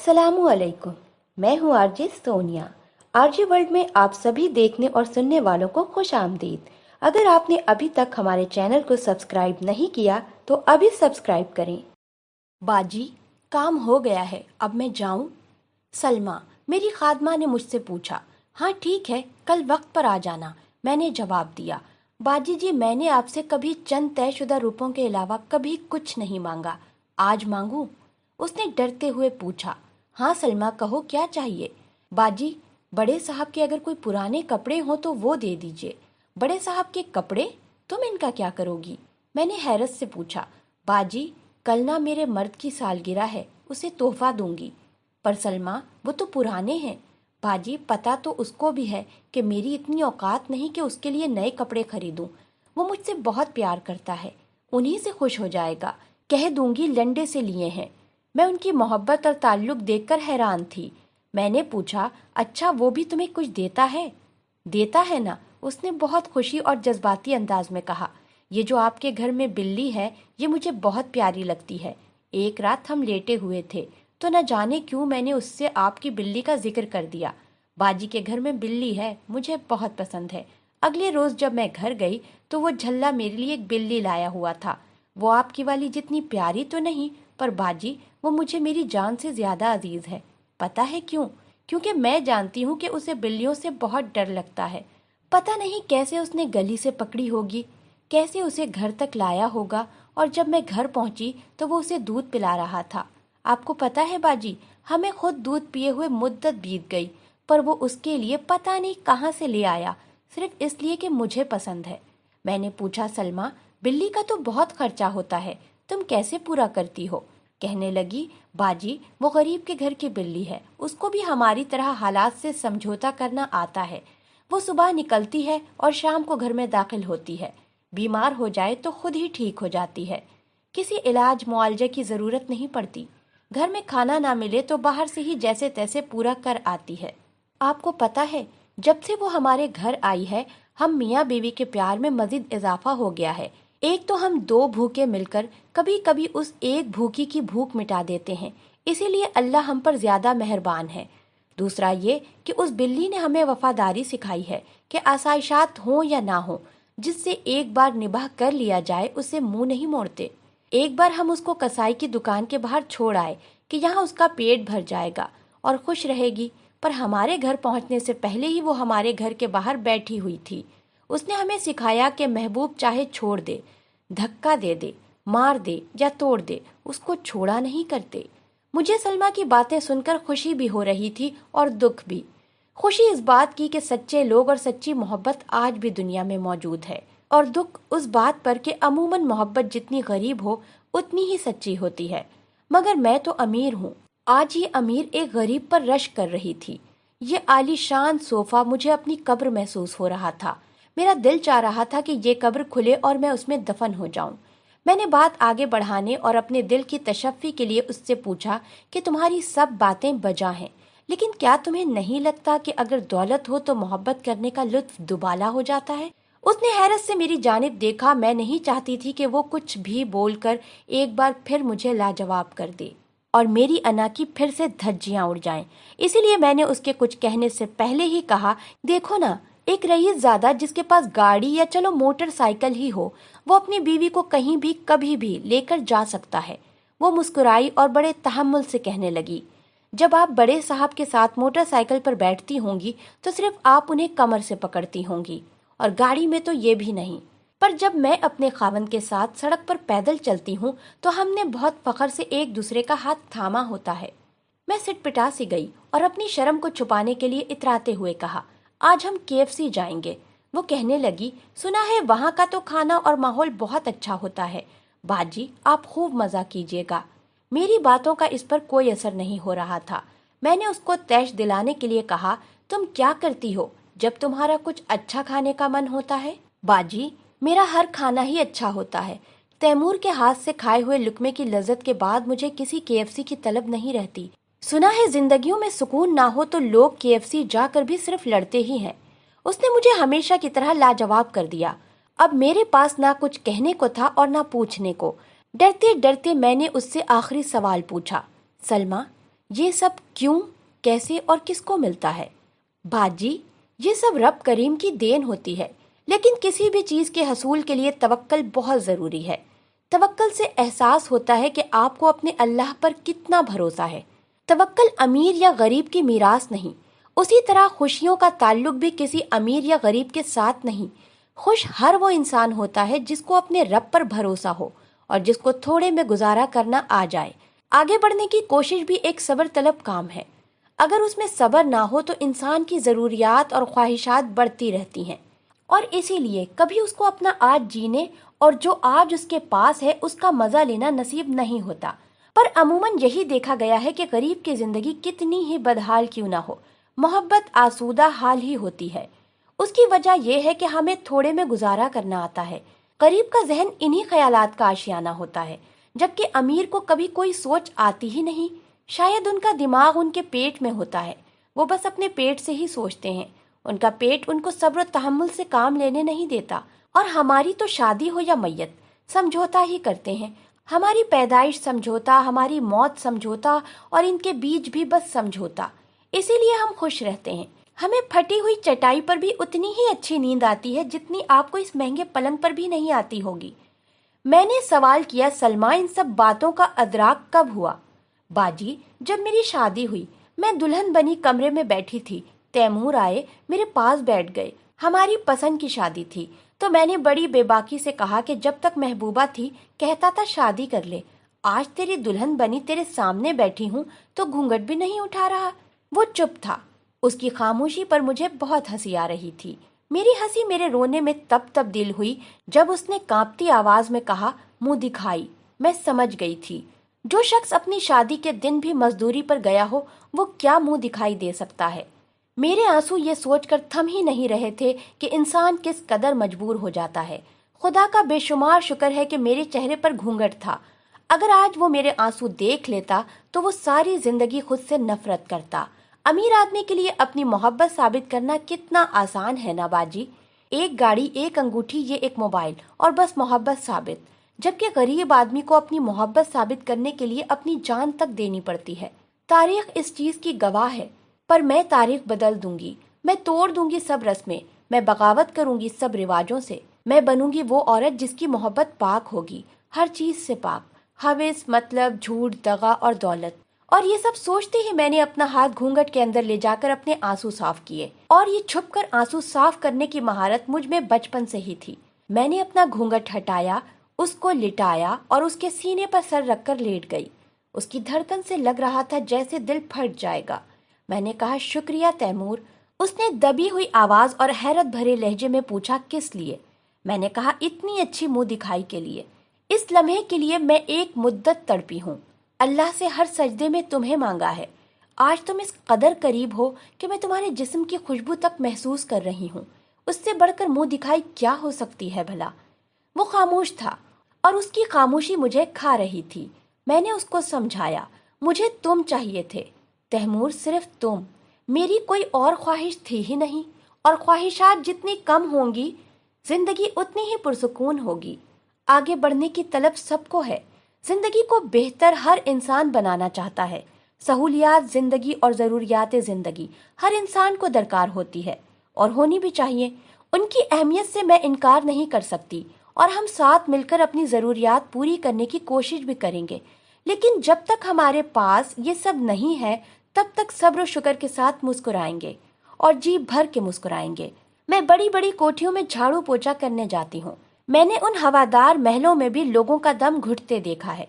अस्सलामु अलैकुम। मैं हूँ आरजे सोनिया। आरजे वर्ल्ड में आप सभी देखने और सुनने वालों को खुश आमदीद। अगर आपने अभी तक हमारे चैनल को सब्सक्राइब नहीं किया तो अभी सब्सक्राइब करें। बाजी, काम हो गया है, अब मैं जाऊं? सलमा, मेरी खादमा ने मुझसे पूछा। हाँ ठीक है, कल वक्त पर आ जाना, मैंने जवाब दिया। बाजी जी, मैंने आपसे कभी चंद तयशुदा रुपयों के अलावा कभी कुछ नहीं मांगा, आज मांगू? उसने डरते हुए पूछा। हाँ सलमा, कहो क्या चाहिए? बाजी, बड़े साहब के अगर कोई पुराने कपड़े हों तो वो दे दीजिए। बड़े साहब के कपड़े? तुम इनका क्या करोगी? मैंने हैरत से पूछा। बाजी, कल ना मेरे मर्द की सालगिरह है, उसे तोहफा दूंगी। पर सलमा, वो तो पुराने हैं। बाजी, पता तो उसको भी है कि मेरी इतनी औकात नहीं कि उसके लिए नए कपड़े खरीदूं। वो मुझसे बहुत प्यार करता है, उन्हीं से खुश हो जाएगा। कह दूंगी लंडे से लिए हैं। मैं उनकी मोहब्बत और ताल्लुक देखकर हैरान थी। मैंने पूछा, अच्छा वो भी तुम्हें कुछ देता है? देता है ना, उसने बहुत खुशी और जज्बाती अंदाज में कहा। ये जो आपके घर में बिल्ली है, ये मुझे बहुत प्यारी लगती है। एक रात हम लेटे हुए थे तो न जाने क्यों मैंने उससे आपकी बिल्ली का जिक्र कर दिया। बाजी के घर में बिल्ली है, मुझे बहुत पसंद है। अगले रोज जब मैं घर गई तो वो झल्ला मेरे लिए एक बिल्ली लाया हुआ था। वो आपकी वाली जितनी प्यारी तो नहीं, पर बाजी वो मुझे मेरी जान से ज्यादा अजीज है। पता है क्यों? क्योंकि मैं जानती हूँ कि उसे बिल्लियों से बहुत डर लगता है। पता नहीं कैसे उसने गली से पकड़ी होगी, कैसे उसे घर तक लाया होगा, और जब मैं घर पहुंची तो वो उसे दूध पिला रहा था। आपको पता है बाजी, हमें खुद दूध पिए हुए मुद्दत बीत गई, पर वो उसके लिए पता नहीं कहाँ से ले आया, सिर्फ इसलिए कि मुझे पसंद है। मैंने पूछा, सलमा, बिल्ली का तो बहुत खर्चा होता है, तुम कैसे पूरा करती हो? कहने लगी, बाजी वो गरीब के घर की बिल्ली है, उसको भी हमारी तरह हालात से समझौता करना आता है। वो सुबह निकलती है और शाम को घर में दाखिल होती है। बीमार हो जाए तो खुद ही ठीक हो जाती है, किसी इलाज मुआवजे की जरूरत नहीं पड़ती। घर में खाना ना मिले तो बाहर से ही जैसे तैसे पूरा कर आती है। आपको पता है, जब से वो हमारे घर आई है, हम मियाँ बीवी के प्यार में मजीद इजाफा हो गया है। एक तो हम दो भूखे मिलकर कभी कभी उस एक भूखी की भूख मिटा देते हैं, इसीलिए अल्लाह हम पर ज्यादा मेहरबान है। दूसरा ये कि उस बिल्ली ने हमें वफादारी सिखाई है कि आसाइशात हो या ना हो, जिससे एक बार निभाह कर लिया जाए उसे मुंह नहीं मोड़ते। एक बार हम उसको कसाई की दुकान के बाहर छोड़ आए कि यहाँ उसका पेट भर जाएगा और खुश रहेगी, पर हमारे घर पहुँचने से पहले ही वो हमारे घर के बाहर बैठी हुई थी। उसने हमें सिखाया कि महबूब चाहे छोड़ दे, धक्का दे दे, मार दे या तोड़ दे, उसको छोड़ा नहीं करते। मुझे सलमा की बातें सुनकर खुशी भी हो रही थी और दुख भी। खुशी इस बात की कि सच्चे लोग और सच्ची मोहब्बत आज भी दुनिया में मौजूद है, और दुख उस बात पर कि अमूमन मोहब्बत जितनी गरीब हो उतनी ही सच्ची होती है। मगर मैं तो अमीर हूँ। आज ये अमीर एक गरीब पर रश कर रही थी। ये आलीशान सोफा मुझे अपनी कब्र महसूस हो रहा था। मेरा दिल चाह रहा था कि ये कब्र खुले और मैं उसमें दफन हो जाऊं। मैंने बात आगे बढ़ाने और अपने दिल की तशफ़ी के लिए उससे पूछा कि तुम्हारी सब बातें बजा हैं, लेकिन क्या तुम्हें नहीं लगता कि अगर दौलत हो तो मोहब्बत करने का लुत्फ दुबाला हो जाता है? उसने हैरत से मेरी जानिब देखा। मैं नहीं चाहती थी कि वो कुछ भी बोलकर एक बार फिर मुझे लाजवाब कर दे और मेरी अना की फिर से धज्जियां उड़ जाएं। इसीलिए मैंने उसके कुछ कहने से पहले ही कहा, देखो ना, एक रईस ज़्यादा जिसके पास गाड़ी या चलो मोटरसाइकिल ही हो, वो अपनी बीवी को कहीं भी कभी भी लेकर जा सकता है। वो मुस्कुराई और बड़े तहम्मुल से कहने लगी, जब आप बड़े साहब के साथ मोटरसाइकिल पर बैठती होंगी तो सिर्फ आप उन्हें कमर से पकड़ती होंगी, और गाड़ी में तो ये भी नहीं। पर जब मैं अपने खावंद के साथ सड़क पर पैदल चलती हूँ तो हमने बहुत फख्र से एक दूसरे का हाथ थामा होता है। मैं सिटपिटा सी गई और अपनी शर्म को छुपाने के लिए इतराते हुए कहा, आज हम केएफसी जाएंगे। वो कहने लगी, सुना है वहाँ का तो खाना और माहौल बहुत अच्छा होता है। बाजी आप खूब मजा कीजिएगा। मेरी बातों का इस पर कोई असर नहीं हो रहा था। मैंने उसको तैश दिलाने के लिए कहा, तुम क्या करती हो जब तुम्हारा कुछ अच्छा खाने का मन होता है? बाजी मेरा हर खाना ही अच्छा होता है। तैमूर के हाथ से खाए हुए लुकमे की लज्जत के बाद मुझे किसी केएफसी की तलब नहीं रहती। सुना है जिंदगियों में सुकून ना हो तो लोग केएफसी जाकर भी सिर्फ लड़ते ही हैं। उसने मुझे हमेशा की तरह लाजवाब कर दिया। अब मेरे पास ना कुछ कहने को था और ना पूछने को। डरते डरते मैंने उससे आखिरी सवाल पूछा, सलमा یہ سب کیوں، کیسے اور کس کو ملتا ہے؟ باجی، یہ سب رب کریم کی دین ہوتی ہے، لیکن کسی بھی چیز کے حصول کے لیے توکل بہت ضروری ہے۔ توکل سے احساس ہوتا ہے کہ آپ کو اپنے اللہ پر کتنا بھروسہ ہے۔ توکل امیر یا غریب کی میراث نہیں، اسی طرح خوشیوں کا تعلق بھی کسی امیر یا غریب کے ساتھ نہیں۔ خوش ہر وہ انسان ہوتا ہے جس کو اپنے رب پر بھروسہ ہو اور جس کو تھوڑے میں گزارا کرنا آ جائے۔ آگے بڑھنے کی کوشش بھی ایک صبر طلب کام ہے۔ اگر اس میں صبر نہ ہو تو انسان کی ضروریات اور خواہشات بڑھتی رہتی ہیں، اور اسی لیے کبھی اس کو اپنا آج جینے اور جو آج اس کے پاس ہے اس کا مزہ لینا نصیب نہیں ہوتا۔ پر عموماً یہی دیکھا گیا ہے کہ غریب کی زندگی کتنی ہی بدحال کیوں نہ ہو، محبت آسودہ حال ہی ہوتی ہے۔ اس کی وجہ یہ ہے کہ ہمیں تھوڑے میں گزارا کرنا آتا ہے۔ غریب کا ذہن انہی خیالات کا آشیانہ ہوتا ہے، جبکہ امیر کو کبھی کوئی سوچ آتی ہی نہیں۔ شاید ان کا دماغ ان کے پیٹ میں ہوتا ہے، وہ بس اپنے پیٹ سے ہی سوچتے ہیں۔ ان کا پیٹ ان کو صبر و تحمل سے کام لینے نہیں دیتا، اور ہماری تو شادی ہو یا میت سمجھوتا ہی کرتے ہیں۔ ہماری پیدائش سمجھوتا، ہماری موت سمجھوتا، اور ان کے بیچ بھی بس سمجھوتا۔ اسی لیے ہم خوش رہتے ہیں۔ ہمیں پھٹی ہوئی چٹائی پر بھی اتنی ہی اچھی نیند آتی ہے جتنی آپ کو اس مہنگے پلنگ پر بھی نہیں آتی ہوگی۔ میں نے سوال کیا، سلمیٰ، ان سب باتوں کا ادراک کب ہوا؟ باجی، جب میری شادی ہوئی، میں دلہن بنی کمرے میں بیٹھی تھی، تیمور آئے، میرے پاس بیٹھ گئے۔ ہماری پسند کی شادی تھی، تو میں نے بڑی بے باکی سے کہا کہ جب تک محبوبہ تھی کہتا تھا شادی کر لے، آج تیری دلہن بنی تیرے سامنے بیٹھی ہوں تو گھونگھٹ بھی نہیں اٹھا رہا۔ وہ چپ تھا۔ اس کی خاموشی پر مجھے بہت ہنسی آ رہی تھی۔ میری ہنسی میرے رونے میں تب تبدیل ہوئی جب اس نے کانپتی آواز میں کہا، منہ دکھائی۔ میں سمجھ گئی تھی، جو شخص اپنی شادی کے دن بھی مزدوری پر گیا ہو وہ کیا منہ دکھائی دے سکتا ہے۔ میرے آنسو یہ سوچ کر تھم ہی نہیں رہے تھے کہ انسان کس قدر مجبور ہو جاتا ہے۔ خدا کا بے شمار شکر ہے کہ میرے چہرے پر گھونگھٹ تھا۔ اگر آج وہ میرے آنسو دیکھ لیتا تو وہ ساری زندگی خود سے نفرت کرتا۔ امیر آدمی کے لیے اپنی محبت ثابت کرنا کتنا آسان ہے نا باجی، ایک گاڑی، ایک انگوٹھی، یہ ایک موبائل، اور بس محبت ثابت۔ جبکہ غریب آدمی کو اپنی محبت ثابت کرنے کے لیے اپنی جان تک دینی پڑتی ہے۔ تاریخ اس چیز کی گواہ ہے۔ پر میں تاریخ بدل دوں گی، میں توڑ دوں گی سب رسمیں، میں بغاوت کروں گی سب رواجوں سے۔ میں بنوں گی وہ عورت جس کی محبت پاک ہوگی، ہر چیز سے پاک، ہوس، مطلب، جھوٹ، دغا اور دولت۔ اور یہ سب سوچتے ہی میں نے اپنا ہاتھ گھونگھٹ کے اندر لے جا کر اپنے آنسو صاف کیے، اور یہ چھپ کر آنسو صاف کرنے کی مہارت مجھ میں بچپن سے ہی تھی۔ میں نے اپنا گھونگھٹ ہٹایا، اس کو لٹایا اور اس کے سینے پر سر رکھ کر لیٹ گئی۔ اس کی دھڑکن سے لگ رہا تھا جیسے دل پھٹ جائے گا۔ میں نے کہا، شکریہ تیمور۔ اس نے دبی ہوئی آواز اور حیرت بھرے لہجے میں پوچھا، کس لیے؟ میں نے کہا، اتنی اچھی منہ دکھائی کے لیے۔ اس لمحے کے لیے میں ایک مدت تڑپی ہوں، اللہ سے ہر سجدے میں تمہیں مانگا ہے۔ آج تم اس قدر قریب ہو کہ میں تمہارے جسم کی خوشبو تک محسوس کر رہی ہوں۔ اس سے بڑھ کر منہ دکھائی کیا ہو سکتی ہے بھلا؟ وہ خاموش تھا، اور اس کی خاموشی مجھے کھا رہی تھی۔ میں نے اس کو سمجھایا، مجھے تم چاہیے تھے تیمور، صرف تم۔ میری کوئی اور خواہش تھی ہی نہیں، اور خواہشات جتنی کم ہوں گی زندگی اتنی ہی پرسکون ہوگی۔ آگے بڑھنے کی طلب سب کو ہے، زندگی کو بہتر ہر انسان بنانا چاہتا ہے۔ سہولیات زندگی اور ضروریات زندگی ہر انسان کو درکار ہوتی ہے، اور ہونی بھی چاہیے۔ ان کی اہمیت سے میں انکار نہیں کر سکتی، اور ہم ساتھ مل کر اپنی ضروریات پوری کرنے کی کوشش بھی کریں گے۔ لیکن جب تک ہمارے پاس یہ سب نہیں ہے تب تک صبر و شکر کے ساتھ مسکرائیں گے، اور جی بھر کے مسکرائیں گے۔ میں بڑی بڑی کوٹھیوں میں جھاڑو پوچھا کرنے جاتی ہوں، میں نے ان ہوادار محلوں میں بھی لوگوں کا دم گھٹتے دیکھا ہے،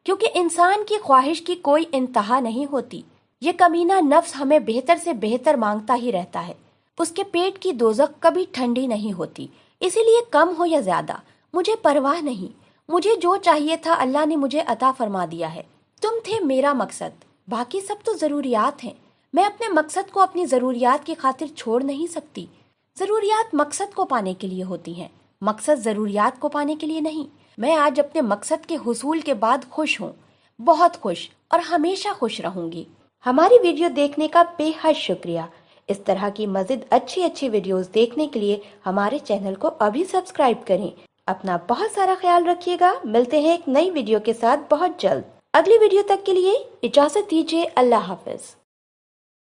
کیونکہ انسان کی خواہش کی کوئی انتہا نہیں ہوتی۔ یہ کمینہ نفس ہمیں بہتر سے بہتر مانگتا ہی رہتا ہے، اس کے پیٹ کی دوزخ کبھی ٹھنڈی نہیں ہوتی۔ اسی لیے کم ہو یا زیادہ مجھے پرواہ نہیں، مجھے جو چاہیے تھا اللہ نے مجھے عطا فرما دیا ہے۔ تم تھے میرا مقصد، باقی سب تو ضروریات ہیں۔ میں اپنے مقصد کو اپنی ضروریات کی خاطر چھوڑ نہیں سکتی۔ ضروریات مقصد کو پانے کے لیے ہوتی ہیں، مقصد ضروریات کو پانے کے لیے نہیں۔ میں آج اپنے مقصد کے حصول کے بعد خوش ہوں، بہت خوش، اور ہمیشہ خوش رہوں گی۔ ہماری ویڈیو دیکھنے کا بے حد شکریہ۔ اس طرح کی مزید اچھی ویڈیوز دیکھنے کے لیے ہمارے چینل کو ابھی سبسکرائب کریں۔ اپنا بہت سارا خیال رکھیے گا، ملتے ہیں ایک نئی ویڈیو کے ساتھ بہت جلد۔ अगली वीडियो तक के लिए इजाजत दीजिए। अल्लाह हाफिज।